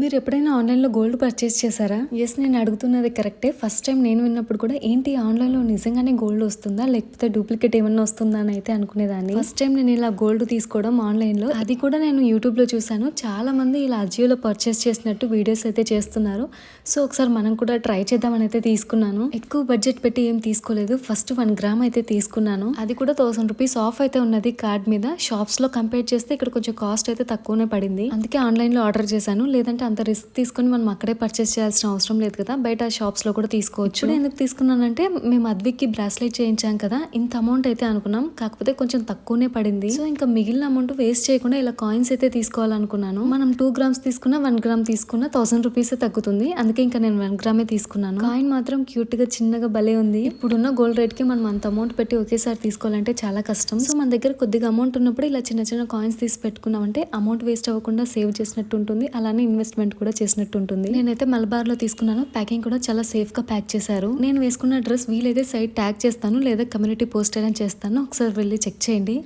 మీరు ఎప్పుడైనా ఆన్లైన్లో గోల్డ్ పర్చేస్ చేశారా? ఎస్, నేను అడుగుతున్నది కరెక్టే. ఫస్ట్ టైం నేను విన్నప్పుడు కూడా ఏంటి ఆన్లైన్లో నిజంగానే గోల్డ్ వస్తుందా లేకపోతే డూప్లికేట్ ఏమన్నా వస్తుందా అని అయితే అనుకునేదాన్ని. ఫస్ట్ టైం నేను ఇలా గోల్డ్ తీసుకోవడం ఆన్లైన్లో, అది కూడా నేను యూట్యూబ్లో చూసాను. చాలా మంది ఇలా అజియోలో పర్చేస్ చేసినట్టు వీడియోస్ అయితే చేస్తున్నారు. సో ఒకసారి మనం కూడా ట్రై చేద్దామని అయితే తీసుకున్నాను. ఎక్కువ బడ్జెట్ పెట్టి ఏం తీసుకోలేదు. ఫస్ట్ 1 గ్రామ్ అయితే తీసుకున్నాను. అది కూడా 1000 రూపీస్ ఆఫ్ అయితే ఉన్నది కార్డ్ మీద. షాప్స్ లో కంపేర్ చేస్తే ఇక్కడ కొంచెం కాస్ట్ అయితే తక్కువనే పడింది. అందుకే ఆన్లైన్లో ఆర్డర్ చేశాను. లేదంటే అంత రిస్క్ తీసుకొని మనం అక్కడే పర్చేస్ చేయాల్సిన అవసరం లేదు కదా, బయట షాప్స్ లో కూడా తీసుకోవచ్చు. ఎందుకు తీసుకున్నానంటే మేము అద్విక్కి బ్రాస్లెట్ చేయించాం కదా, ఇంత అమౌంట్ అయితే అనుకున్నాం, కాకపోతే కొంచెం తక్కువనే పడింది. సో ఇంకా మిగిలిన అమౌంట్ వేస్ట్ చేయకుండా ఇలా కాయిన్స్ అయితే తీసుకోవాలనుకున్నాను. మనం 2 గ్రామ్స్ తీసుకున్నా 1 గ్రామ్ తీసుకున్నా 1000 రూపీస్ తగ్గుతుంది. అందుకే ఇంకా నేను 1 గ్రామే తీసుకున్నాను. కాయిన్ మాత్రం క్యూట్ గా చిన్నగా భలే ఉంది. ఇప్పుడున్న గోల్డ్ రేట్ కి మనం అంత అమౌంట్ పెట్టి ఒకేసారి తీసుకోవాలంటే చాలా కష్టం. సో మన దగ్గర కొద్దిగా అమౌంట్ ఉన్నప్పుడు ఇలా చిన్న చిన్న కాయిన్స్ తీసి పెట్టుకున్నామంటే అమౌంట్ వేస్ట్ అవ్వకుండా సేవ్ చేసినట్టు ఉంటుంది, అలానే ఇన్వెస్ట్మెంట్ కూడా చేసినట్టు ఉంటుంది. నేనైతే మలబార్ లో తీసుకున్నాను. ప్యాకింగ్ కూడా చాలా సేఫ్ గా ప్యాక్ చేశారు. నేను వేసుకున్న డ్రెస్ వీలైతే సైడ్ ట్యాగ్ చేస్తాను లేదా కమ్యూనిటీ పోస్ట్ అయినా చేస్తాను, ఒకసారి వెళ్ళి చెక్ చేయండి.